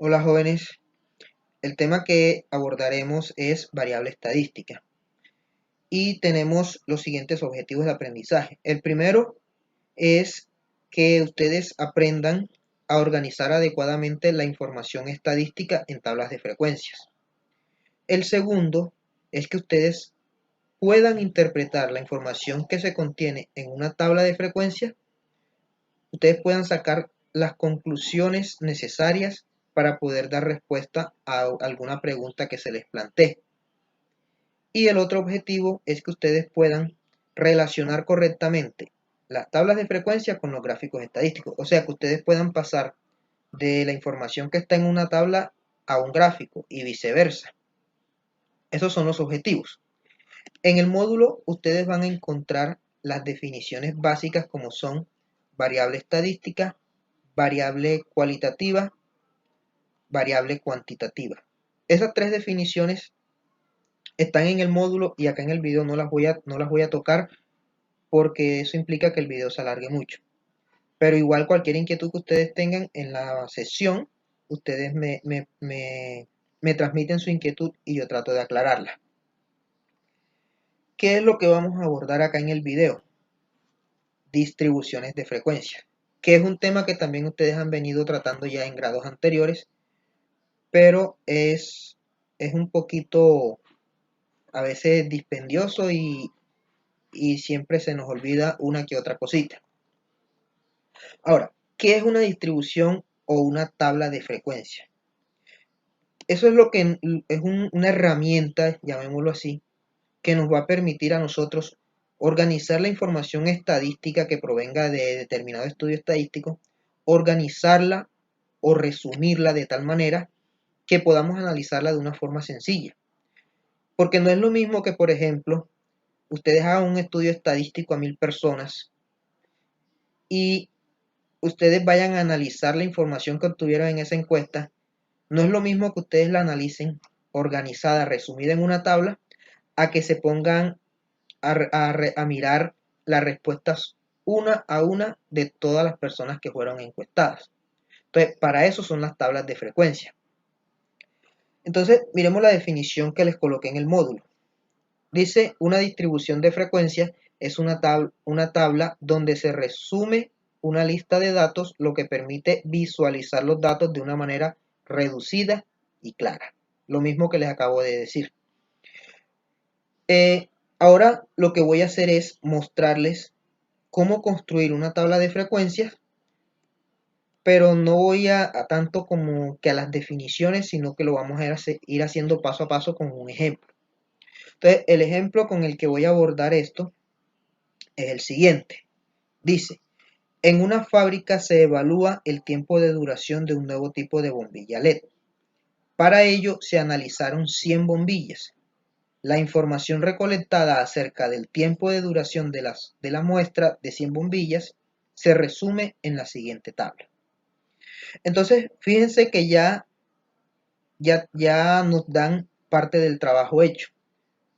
Hola jóvenes, el tema que abordaremos es variable estadística y tenemos los siguientes objetivos de aprendizaje. El primero es que ustedes aprendan a organizar adecuadamente la información estadística en tablas de frecuencias. El segundo es que ustedes puedan interpretar la información que se contiene en una tabla de frecuencias, ustedes puedan sacar las conclusiones necesarias para poder dar respuesta a alguna pregunta que se les plantee. Y el otro objetivo es que ustedes puedan relacionar correctamente las tablas de frecuencia con los gráficos estadísticos. O sea, que ustedes puedan pasar de la información que está en una tabla a un gráfico y viceversa. Esos son los objetivos. En el módulo ustedes van a encontrar las definiciones básicas como son variable estadística, variable cualitativa, variable cuantitativa. Esas tres definiciones están en el módulo y acá en el video no las voy a tocar porque eso implica que el video se alargue mucho. Pero igual cualquier inquietud que ustedes tengan en la sesión, ustedes me transmiten su inquietud y yo trato de aclararla. ¿Qué es lo que vamos a abordar acá en el video? Distribuciones de frecuencia, que es un tema que también ustedes han venido tratando ya en grados anteriores, pero es un poquito a veces dispendioso y siempre se nos olvida una que otra cosita. Ahora, ¿qué es una distribución o una tabla de frecuencia? Eso es lo que es una herramienta, llamémoslo así, que nos va a permitir a nosotros organizar la información estadística que provenga de determinado estudio estadístico, organizarla o resumirla de tal manera que podamos analizarla de una forma sencilla. Porque no es lo mismo que, por ejemplo, ustedes hagan un estudio estadístico a 1000 personas y ustedes vayan a analizar la información que obtuvieron en esa encuesta. No es lo mismo que ustedes la analicen organizada, resumida en una tabla, a que se pongan a mirar las respuestas una a una de todas las personas que fueron encuestadas. Entonces, para eso son las tablas de frecuencia. Entonces, miremos la definición que les coloqué en el módulo. Dice, una distribución de frecuencia es una tabla donde se resume una lista de datos, lo que permite visualizar los datos de una manera reducida y clara. Lo mismo que les acabo de decir. Ahora lo que voy a hacer es mostrarles cómo construir una tabla de frecuencias, pero no voy a tanto como que a las definiciones, sino que lo vamos a ir haciendo paso a paso con un ejemplo. Entonces, el ejemplo con el que voy a abordar esto es el siguiente. Dice, en una fábrica se evalúa el tiempo de duración de un nuevo tipo de bombilla LED. Para ello se analizaron 100 bombillas. La información recolectada acerca del tiempo de duración de la muestra de 100 bombillas se resume en la siguiente tabla. Entonces, fíjense que ya nos dan parte del trabajo hecho,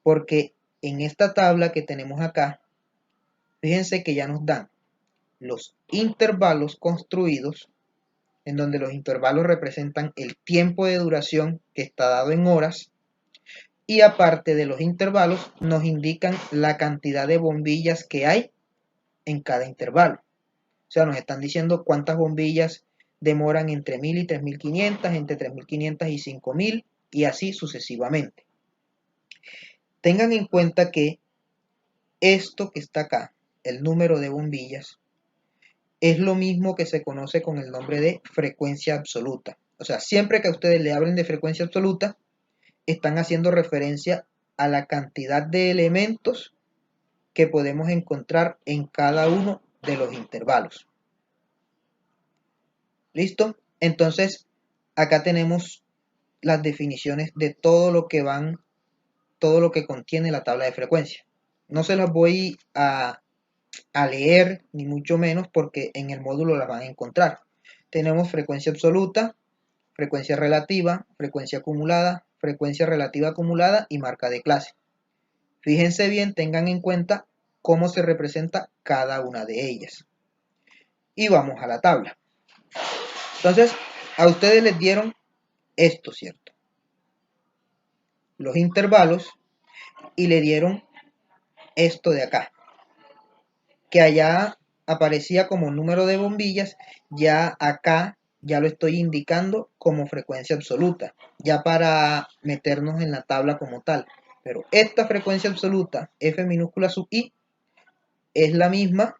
porque en esta tabla que tenemos acá, fíjense que ya nos dan los intervalos construidos, en donde los intervalos representan el tiempo de duración que está dado en horas, y aparte de los intervalos nos indican la cantidad de bombillas que hay en cada intervalo. O sea, nos están diciendo cuántas bombillas demoran entre 1000 y 3500, entre 3500 y 5000 y así sucesivamente. Tengan en cuenta que esto que está acá, el número de bombillas, es lo mismo que se conoce con el nombre de frecuencia absoluta. O sea, siempre que a ustedes le hablen de frecuencia absoluta, están haciendo referencia a la cantidad de elementos que podemos encontrar en cada uno de los intervalos. ¿Listo? Entonces, acá tenemos las definiciones de todo lo que contiene la tabla de frecuencia. No se las voy a leer, ni mucho menos, porque en el módulo las van a encontrar. Tenemos frecuencia absoluta, frecuencia relativa, frecuencia acumulada, frecuencia relativa acumulada y marca de clase. Fíjense bien, tengan en cuenta cómo se representa cada una de ellas. Y vamos a la tabla. Entonces, a ustedes les dieron esto, ¿cierto? Los intervalos y le dieron esto de acá, que allá aparecía como número de bombillas, ya acá ya lo estoy indicando como frecuencia absoluta, ya para meternos en la tabla como tal. Pero esta frecuencia absoluta, F minúscula sub I, es la misma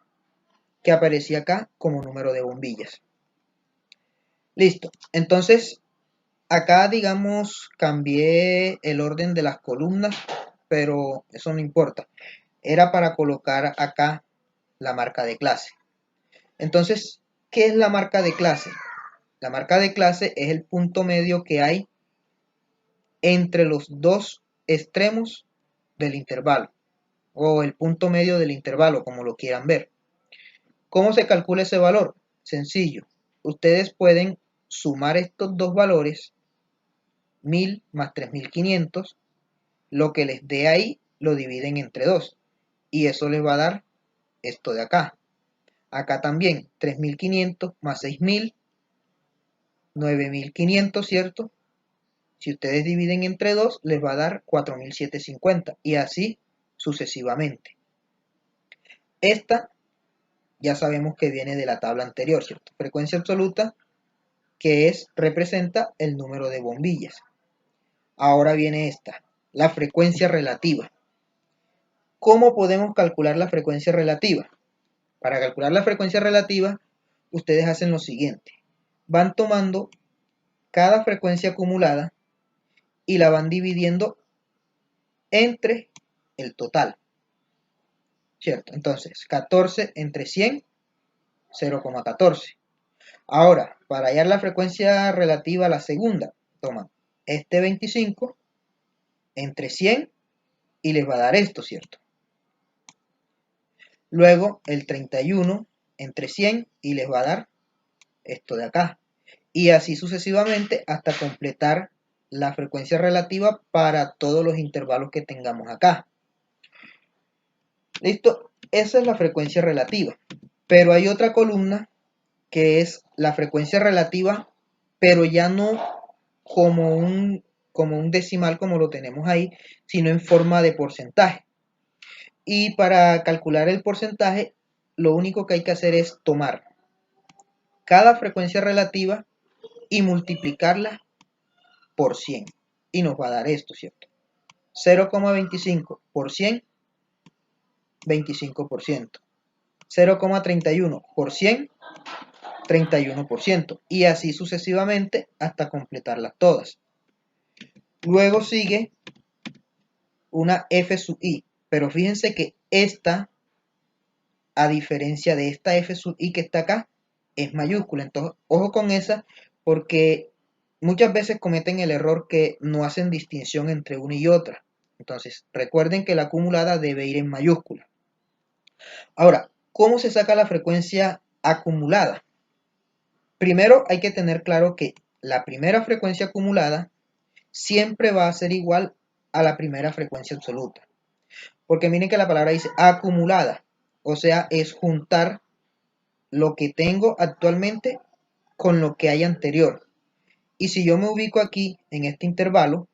que aparecía acá como número de bombillas. Listo. Entonces, acá, digamos, cambié el orden de las columnas, pero eso no importa. Era para colocar acá la marca de clase. Entonces, ¿qué es la marca de clase? La marca de clase es el punto medio que hay entre los dos extremos del intervalo, o el punto medio del intervalo, como lo quieran ver. ¿Cómo se calcula ese valor? Sencillo. Ustedes pueden sumar estos dos valores, 1000 más 3500, lo que les dé ahí lo dividen entre 2 y eso les va a dar esto de acá. Acá también 3500 más 6000, 9500, ¿cierto? Si ustedes dividen entre 2 les va a dar 4750 y así sucesivamente. Esta ya sabemos que viene de la tabla anterior, ¿cierto? Frecuencia absoluta, que representa el número de bombillas. Ahora viene esta, la frecuencia relativa. ¿Cómo podemos calcular la frecuencia relativa? Para calcular la frecuencia relativa, ustedes hacen lo siguiente. Van tomando cada frecuencia acumulada y la van dividiendo entre el total, ¿cierto? Entonces, 14 entre 100, 0,14. Ahora, para hallar la frecuencia relativa a la segunda, toman este 25 entre 100 y les va a dar esto, ¿cierto? Luego el 31 entre 100 y les va a dar esto de acá. Y así sucesivamente hasta completar la frecuencia relativa para todos los intervalos que tengamos acá. ¿Listo? Esa es la frecuencia relativa. Pero hay otra columna que es la frecuencia relativa, pero ya no como un decimal como lo tenemos ahí, sino en forma de porcentaje. Y para calcular el porcentaje, lo único que hay que hacer es tomar cada frecuencia relativa y multiplicarla por 100. Y nos va a dar esto, ¿cierto? 0,25 por 100, 25%. 0,31 por 100, 31%. Y así sucesivamente hasta completarlas todas. Luego sigue una F sub I. Pero fíjense que esta, a diferencia de esta F sub I que está acá, es mayúscula. Entonces, ojo con esa, porque muchas veces cometen el error que no hacen distinción entre una y otra. Entonces, recuerden que la acumulada debe ir en mayúscula. Ahora, ¿cómo se saca la frecuencia acumulada? Primero hay que tener claro que la primera frecuencia acumulada siempre va a ser igual a la primera frecuencia absoluta. Porque miren que la palabra dice acumulada. O sea, es juntar lo que tengo actualmente con lo que hay anterior. Y si yo me ubico aquí en este intervalo,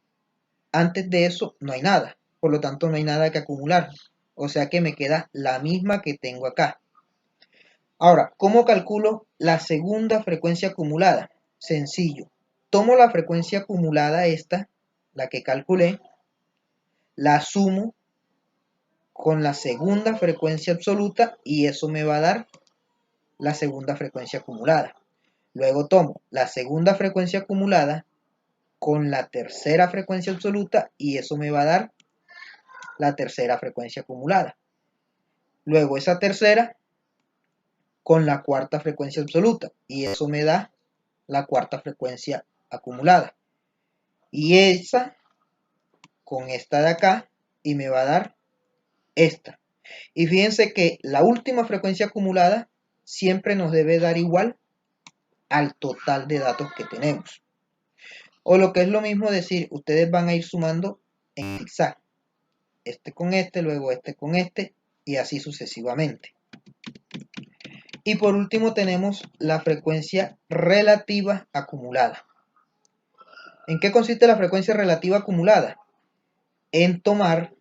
antes de eso no hay nada. Por lo tanto, no hay nada que acumular. O sea que me queda la misma que tengo acá. Ahora, ¿cómo calculo la segunda frecuencia acumulada? Sencillo. Tomo la frecuencia acumulada esta, la que calculé, la sumo con la segunda frecuencia absoluta y eso me va a dar la segunda frecuencia acumulada. Luego tomo la segunda frecuencia acumulada con la tercera frecuencia absoluta y eso me va a dar la tercera frecuencia acumulada. Luego esa tercera con la cuarta frecuencia absoluta y eso me da la cuarta frecuencia acumulada. Y esa con esta de acá y me va a dar esta. Y fíjense que la última frecuencia acumulada siempre nos debe dar igual al total de datos que tenemos. O lo que es lo mismo decir, ustedes van a ir sumando en zigzag. Este con este, luego este con este y así sucesivamente. Y por último tenemos la frecuencia relativa acumulada. ¿En qué consiste la frecuencia relativa acumulada? En tomar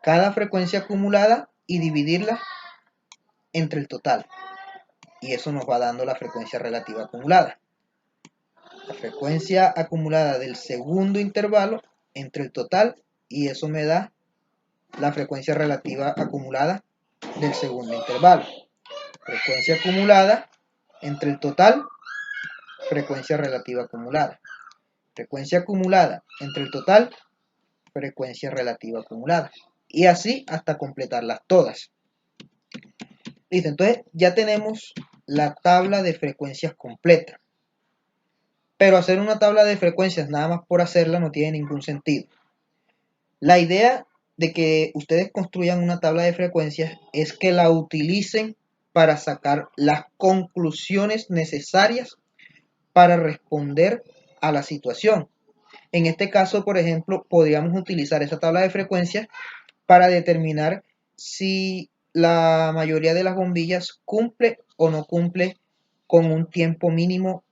cada frecuencia acumulada y dividirla entre el total. Y eso nos va dando la frecuencia relativa acumulada. La frecuencia acumulada del segundo intervalo entre el total, y eso me da la frecuencia relativa acumulada del segundo intervalo. Frecuencia acumulada entre el total, frecuencia relativa acumulada. Frecuencia acumulada entre el total, frecuencia relativa acumulada. Y así hasta completarlas todas. Listo, entonces ya tenemos la tabla de frecuencias completa. Pero hacer una tabla de frecuencias nada más por hacerla no tiene ningún sentido. La idea de que ustedes construyan una tabla de frecuencias es que la utilicen para sacar las conclusiones necesarias para responder a la situación. En este caso, por ejemplo, podríamos utilizar esa tabla de frecuencias para determinar si la mayoría de las bombillas cumple o no cumple con un tiempo mínimo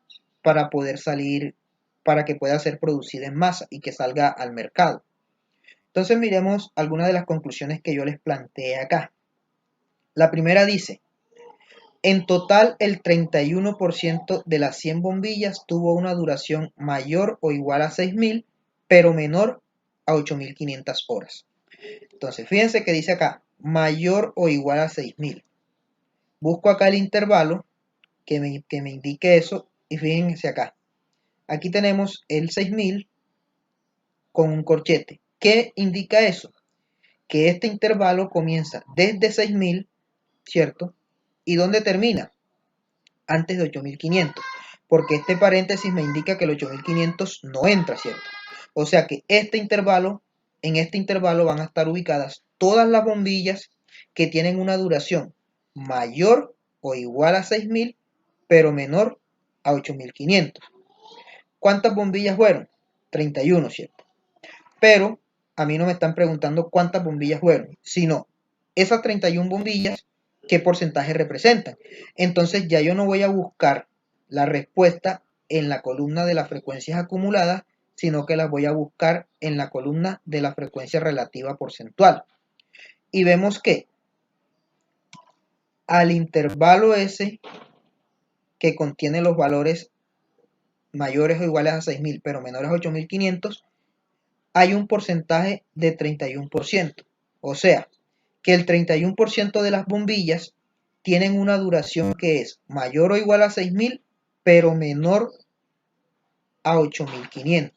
para poder salir, para que pueda ser producida en masa y que salga al mercado. Entonces miremos algunas de las conclusiones que yo les planteé acá. La primera dice, en total el 31% de las 100 bombillas tuvo una duración mayor o igual a 6.000, pero menor a 8.500 horas. Entonces fíjense que dice acá, mayor o igual a 6.000. Busco acá el intervalo que me indique eso y fíjense acá. Aquí tenemos el 6.000 con un corchete. ¿Qué indica eso? Que este intervalo comienza desde 6.000, ¿cierto? ¿Y dónde termina? Antes de 8.500, porque este paréntesis me indica que el 8.500 no entra, ¿cierto? O sea que en este intervalo van a estar ubicadas todas las bombillas que tienen una duración mayor o igual a 6.000, pero menor a 8.500. ¿Cuántas bombillas fueron? 31, ¿cierto? Pero a mí no me están preguntando cuántas bombillas fueron, sino esas 31 bombillas, qué porcentaje representan. Entonces ya yo no voy a buscar la respuesta en la columna de las frecuencias acumuladas, sino que las voy a buscar en la columna de la frecuencia relativa porcentual. Y vemos que al intervalo S, que contiene los valores mayores o iguales a 6.000, pero menores a 8.500, hay un porcentaje de 31%. O sea, que el 31% de las bombillas tienen una duración que es mayor o igual a 6.000, pero menor a 8.500.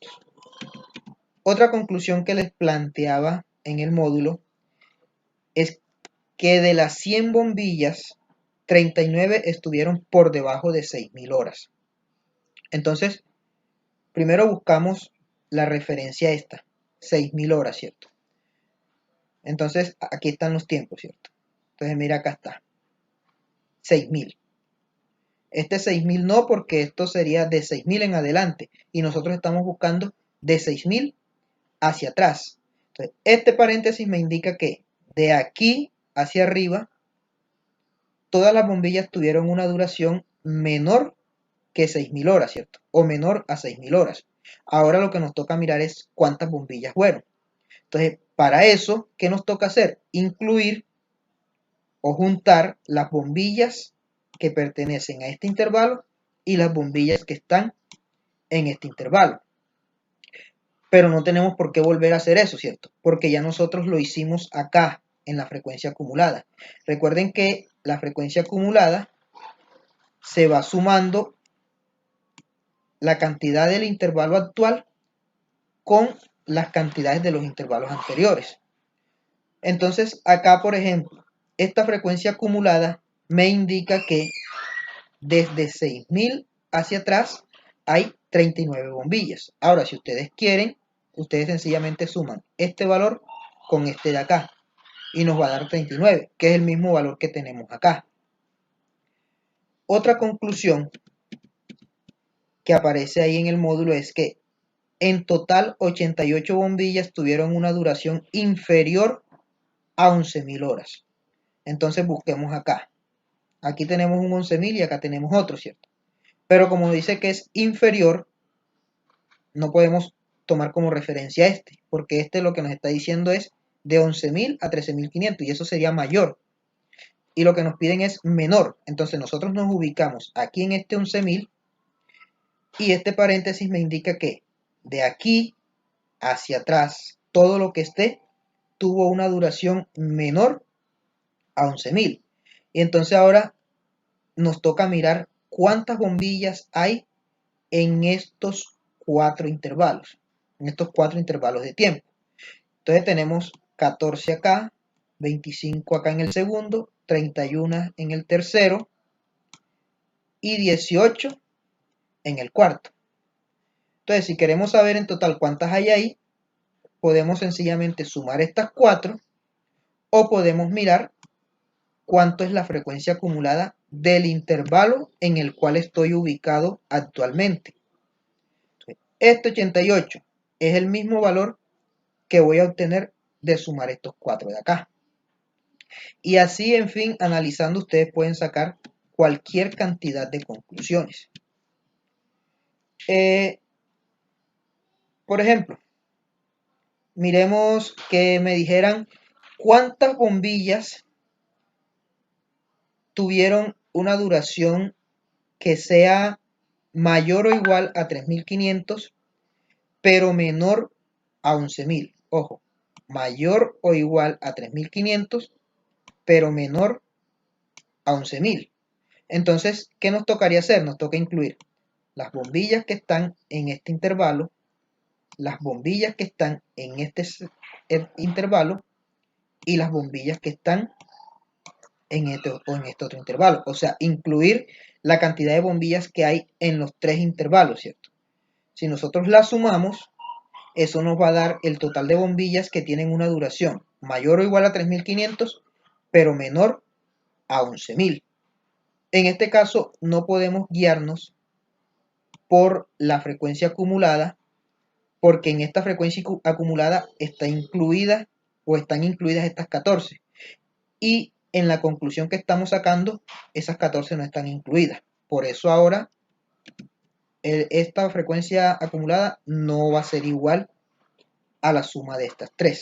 Otra conclusión que les planteaba en el módulo es que de las 100 bombillas, 39 estuvieron por debajo de 6.000 horas. Entonces, primero buscamos la referencia esta, 6.000 horas, ¿cierto? Entonces, aquí están los tiempos, ¿cierto? Entonces, mira, acá está. 6.000. Este 6.000 no, porque esto sería de 6.000 en adelante. Y nosotros estamos buscando de 6.000 hacia atrás. Entonces, este paréntesis me indica que de aquí hacia arriba, todas las bombillas tuvieron una duración menor que 6.000 horas, ¿cierto? O menor a 6.000 horas. Ahora lo que nos toca mirar es cuántas bombillas fueron. Entonces, para eso, ¿qué nos toca hacer? Incluir o juntar las bombillas que pertenecen a este intervalo y las bombillas que están en este intervalo. Pero no tenemos por qué volver a hacer eso, ¿cierto? Porque ya nosotros lo hicimos acá en la frecuencia acumulada. Recuerden que la frecuencia acumulada se va sumando la cantidad del intervalo actual con las cantidades de los intervalos anteriores. Entonces, acá, por ejemplo, esta frecuencia acumulada me indica que desde 6.000 hacia atrás hay 39 bombillas. Ahora, si ustedes quieren, ustedes sencillamente suman este valor con este de acá y nos va a dar 39, que es el mismo valor que tenemos acá. Otra conclusión que aparece ahí en el módulo es que en total 88 bombillas tuvieron una duración inferior a 11.000 horas. Entonces busquemos acá. Aquí tenemos un 11.000 y acá tenemos otro, ¿cierto? Pero como dice que es inferior, no podemos tomar como referencia este, porque este lo que nos está diciendo es de 11.000 a 13.500 y eso sería mayor. Y lo que nos piden es menor. Entonces nosotros nos ubicamos aquí en este 11.000 y este paréntesis me indica que de aquí hacia atrás, todo lo que esté tuvo una duración menor a 11.000. Y entonces ahora nos toca mirar cuántas bombillas hay en estos cuatro intervalos, de tiempo. Entonces tenemos 14 acá, 25 acá en el segundo, 31 en el tercero y 18 en el cuarto. Entonces, si queremos saber en total cuántas hay ahí, podemos sencillamente sumar estas 4 o podemos mirar cuánto es la frecuencia acumulada del intervalo en el cual estoy ubicado actualmente. Este 88 es el mismo valor que voy a obtener de sumar estos 4 de acá. Y así, en fin, analizando, ustedes pueden sacar cualquier cantidad de conclusiones. Por ejemplo, miremos que me dijeran cuántas bombillas tuvieron una duración que sea mayor o igual a 3.500, pero menor a 11.000. Ojo, mayor o igual a 3.500, pero menor a 11.000. Entonces, ¿qué nos tocaría hacer? Nos toca incluir las bombillas que están en este intervalo, las bombillas que están en este intervalo y las bombillas que están en este otro intervalo. O sea, incluir la cantidad de bombillas que hay en los 3 intervalos, ¿cierto? Si nosotros las sumamos, eso nos va a dar el total de bombillas que tienen una duración mayor o igual a 3.500, pero menor a 11.000. En este caso, no podemos guiarnos por la frecuencia acumulada, porque en esta frecuencia acumulada está incluida o están incluidas estas 14. Y en la conclusión que estamos sacando, esas 14 no están incluidas. Por eso ahora esta frecuencia acumulada no va a ser igual a la suma de estas 3.